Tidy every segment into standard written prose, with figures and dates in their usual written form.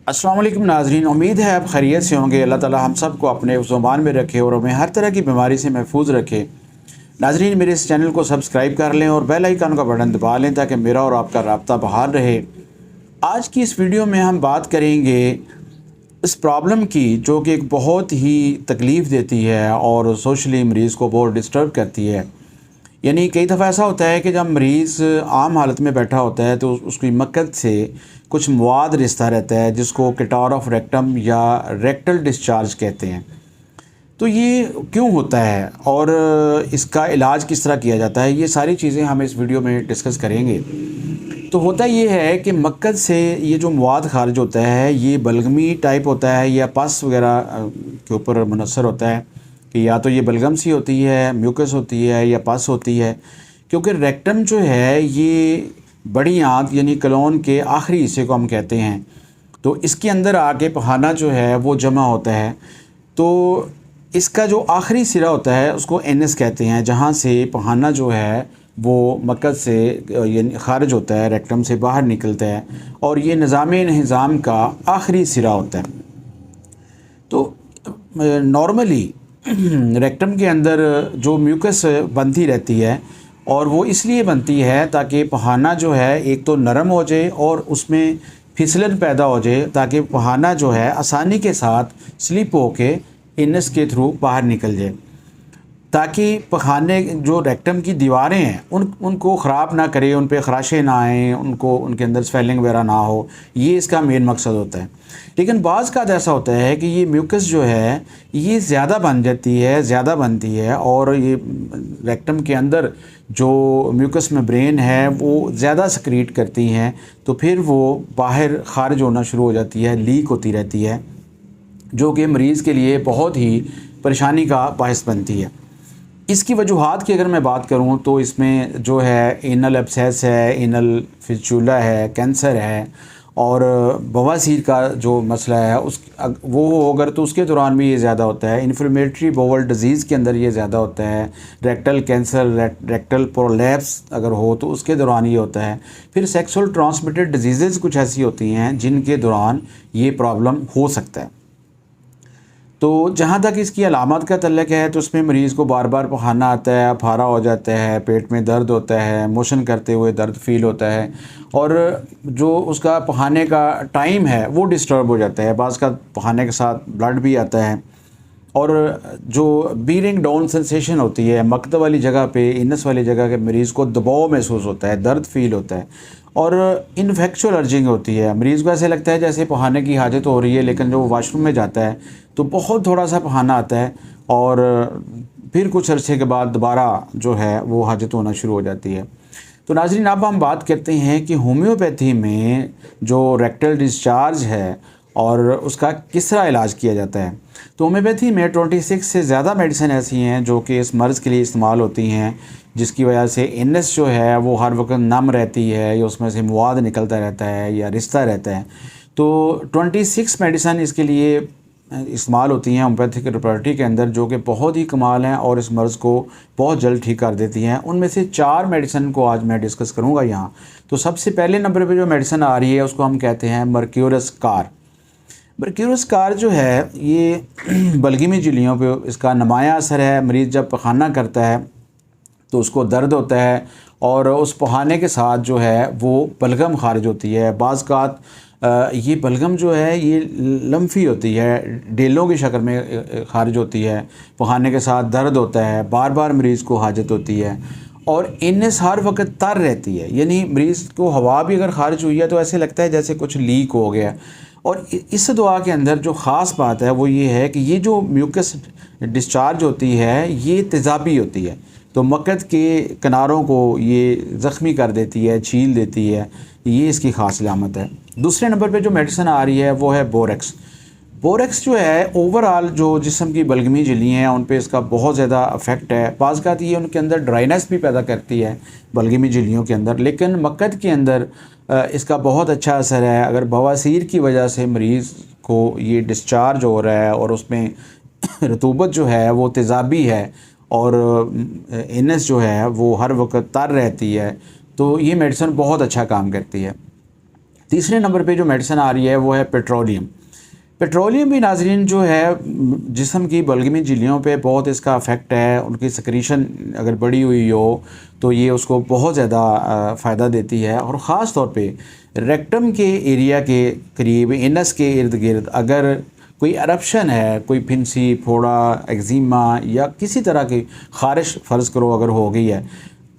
अस्सलाम वालेकुम नाज़रीन, उम्मीद है आप खैरियत से होंगे। अल्लाह ताला हम सब को अपने ज़ुबान में रखे और हमें हर तरह की बीमारी से महफूज रखे। नाज़रीन, मेरे इस चैनल को सब्सक्राइब कर लें और बेल आइकन का बटन दबा लें ताकि मेरा और आपका राब्ता बहाल रहे। आज की इस वीडियो में हम बात करेंगे इस प्रॉब्लम की जो कि एक बहुत ही तकलीफ़ देती है और सोशली मरीज़ को बहुत डिस्टर्ब करती है। यानी कई दफ़ा ऐसा होता है कि जब मरीज़ आम हालत में बैठा होता है तो उसकी मक्कत से कुछ मवाद रिश्ता रहता है जिसको कैटार ऑफ रेक्टम या रेक्टल डिस्चार्ज कहते हैं। तो ये क्यों होता है और इसका इलाज किस तरह किया जाता है, ये सारी चीज़ें हम इस वीडियो में डिस्कस करेंगे। तो होता ये है कि मक्कत से ये जो मवाद खारिज होता है ये बलगमी टाइप होता है या पस वगैरह के ऊपर मुनसर होता है कि या तो ये बलगम सी होती है, म्यूकस होती है या पस होती है। क्योंकि रेक्टम जो है ये बड़ी आंत यानी कलोन के आखिरी हिस्से को हम कहते हैं, तो इसके अंदर आके पखाना जो है वो जमा होता है। तो इसका जो आखिरी सिरा होता है उसको एनएस कहते हैं, जहाँ से पखाना जो है वो मक्कत से यानी खारिज होता है, रेक्टम से बाहर निकलता है और ये निज़ाम का आखिरी सिरा होता है। तो नॉर्मली रेक्टम के अंदर जो म्यूकस बनती रहती है और वो इसलिए बनती है ताकि पखाना जो है एक तो नरम हो जाए और उसमें फिसलन पैदा हो जाए, ताकि पखाना जो है आसानी के साथ स्लिप होके इनस के थ्रू बाहर निकल जाए, ताकि पखाने जो रेक्टम की दीवारें हैं उनको ख़राब ना करे, उन पे खराशें ना आएँ, उनके अंदर स्वेलिंग वगैरह ना हो। ये इसका मेन मकसद होता है। लेकिन बाज़ का ऐसा होता है कि ये म्यूकस जो है ये ज़्यादा बनती है और ये रेक्टम के अंदर जो म्यूकस मेम्ब्रेन है वो ज़्यादा सक्रीट करती हैं, तो फिर वो बाहर खारिज होना शुरू हो जाती है, लीक होती रहती है, जो कि मरीज़ के लिए बहुत ही परेशानी का बायस बनती है। इसकी वजूहात की अगर मैं बात करूं तो इसमें जो है एनल एब्सेस है, एनल फिस्चुला है, कैंसर है और बवासीर का जो मसला है वो हो अगर तो उसके दौरान भी ये ज़्यादा होता है। इन्फ्लेमेटरी बाउल डिजीज़ के अंदर ये ज़्यादा होता है। रेक्टल कैंसर, रेक्टल प्रोलैप्स अगर हो तो उसके दौरान ये होता है। फिर सेक्सुअल ट्रांसमिटेड डिजीज़ कुछ ऐसी होती हैं जिनके दौरान ये प्रॉब्लम हो सकता है। तो जहाँ तक इसकी अलामत का तल्लक है तो उसमें मरीज़ को बार बार पखाना आता है, फारा हो जाता है, पेट में दर्द होता है, मोशन करते हुए दर्द फील होता है और जो उसका पखाने का टाइम है वो डिस्टर्ब हो जाता है। बाज़ का पखाने के साथ ब्लड भी आता है और जो बीरिंग डाउन सेंसेशन होती है मकत वाली जगह पे, इनस वाली जगह के मरीज़ को दबाव महसूस होता है, दर्द फील होता है और इन्फेक्शुअल अर्जिंग होती है। मरीज़ को ऐसे लगता है जैसे पखाने की हाजत हो रही है, लेकिन जब वो वाशरूम में जाता है तो बहुत थोड़ा सा पखाना आता है और फिर कुछ अरसे के बाद दोबारा जो है वो हाजत होना शुरू हो जाती है। तो नाज़रीन, अब हम बात करते हैं कि होम्योपैथी में जो रेक्टल डिस्चार्ज है और उसका किस तरह इलाज किया जाता है। तो होम्योपैथी में 26 से ज़्यादा मेडिसिन ऐसी हैं जो कि इस मर्ज़ के लिए इस्तेमाल होती हैं, जिसकी वजह से एनएस जो है वो हर वक्त नम रहती है या उसमें से मवाद निकलता रहता है या रिश्ता रहता है। तो 26 मेडिसिन इसके लिए इस्तेमाल होती हैं होम्योपैथिक रेपर्टरी के अंदर, जो कि बहुत ही कमाल हैं और इस मर्ज़ को बहुत जल्द ठीक कर देती हैं। उनमें से 4 मेडिसिन को आज मैं डिस्कस करूँगा यहाँ। तो सबसे पहले नंबर पर जो मेडिसिन आ रही है उसको हम कहते हैं मर्क्यूरस कार। मर्क्यूरस कार जो है ये बलगमी झिल्लियों पे इसका नुमायाँ असर है। मरीज़ जब पखाना करता है तो उसको दर्द होता है और उस पखाने के साथ जो है वो बलगम खारिज होती है। बाज़ कात ये बलगम जो है ये लम्फी होती है, डेलों की शक्ल में खारिज होती है, पखाने के साथ दर्द होता है, बार बार मरीज़ को हाजत होती है और इनस हर वक्त तर रहती है। यानी मरीज़ को हवा भी अगर खारिज हुई है तो ऐसे लगता है जैसे कुछ लीक हो गया। और इस दुआ के अंदर जो ख़ास बात है वो ये है कि ये जो म्यूकस डिस्चार्ज होती है ये तेज़ाबी होती है, तो मक्कत के किनारों को ये ज़ख्मी कर देती है, छील देती है। ये इसकी ख़ास अलामत है। दूसरे नंबर पे जो मेडिसिन आ रही है वो है बोरेक्स। बोरेक्स जो है ओवरऑल जो जिस्म की बलगमी झिल्लियाँ हैं उन पे इसका बहुत ज़्यादा इफ़ेक्ट है। बाज़ का ये उनके अंदर ड्राइनेस भी पैदा करती है बलगमी झिल्लियों के अंदर, लेकिन मक्कत के अंदर इसका बहुत अच्छा असर है। अगर बवासीर की वजह से मरीज़ को ये डिस्चार्ज हो रहा है और उसमें रतूबत जो है वो तेज़ाबी है और एनएस जो है वो हर वक्त तर रहती है, तो ये मेडिसिन बहुत अच्छा काम करती है। तीसरे नंबर पे जो मेडिसिन आ रही है वो है पेट्रोलियम। पेट्रोलियम भी नाजरीन जो है जिस्म की बलगमी झिल्लियों पे बहुत इसका अफेक्ट है। उनकी सिक्रीशन अगर बढ़ी हुई हो तो ये उसको बहुत ज़्यादा फ़ायदा देती है। और ख़ास तौर पे रेक्टम के एरिया के करीब, एनस के इर्द गिर्द अगर कोई अरप्शन है, कोई फिंसी, फोड़ा, एक्जिमा या किसी तरह की ख़ारिश फ़र्ज़ करो अगर हो गई है,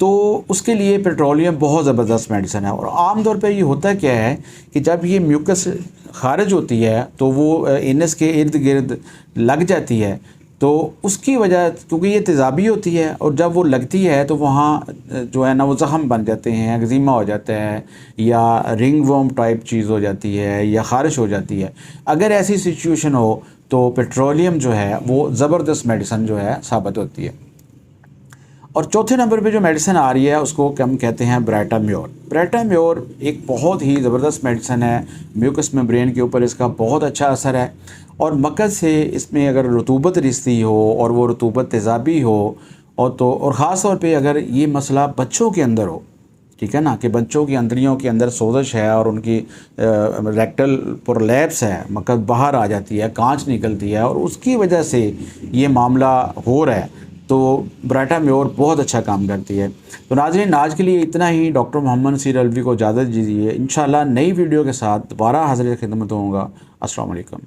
तो उसके लिए पेट्रोलियम बहुत ज़बरदस्त मेडिसिन है। और आम तौर पे ये होता क्या है कि जब ये म्यूकस खारिज होती है तो वो एनस के इर्द गिर्द लग जाती है, तो उसकी वजह, क्योंकि ये तेज़ाबी होती है और जब वो लगती है तो वहाँ जो है ना वो ज़ख़म बन जाते हैं, एक्जिमा हो जाता है या रिंग वर्म टाइप चीज़ हो जाती है या ख़ारिश हो जाती है। अगर ऐसी सिचुएशन हो तो पेट्रोलियम जो है वो ज़बरदस्त मेडिसिन जो है साबित होती है। और चौथे नंबर पे जो मेडिसिन आ रही है उसको हम कहते हैं ब्राटाम्योर। ब्राटाम्योर एक बहुत ही ज़बरदस्त मेडिसिन है। म्यूकस मेम्ब्रेन के ऊपर इसका बहुत अच्छा असर है और मकज़ से इसमें अगर रतूबत रिश्ती हो और वो रतूबत तेज़ाबी हो और ख़ास तौर पे अगर ये मसला बच्चों के अंदर हो, ठीक है ना, कि बच्चों की अंदरियों के अंदर सोजश है और उनकी रेक्टल प्रोलैप्स है, मकद बाहर आ जाती है, कांच निकलती है और उसकी वजह से ये मामला हो रहा है, तो ब्राटाम्योर बहुत अच्छा काम करती है। तो नाज़रीन, आज के लिए इतना ही। डॉक्टर मोहम्मद नसीर अलवी को इजाज़त दीजिए। इंशाअल्लाह नई वीडियो के साथ दोबारा हाज़िर खिदमत होऊंगा। अस्सलाम वालेकुम।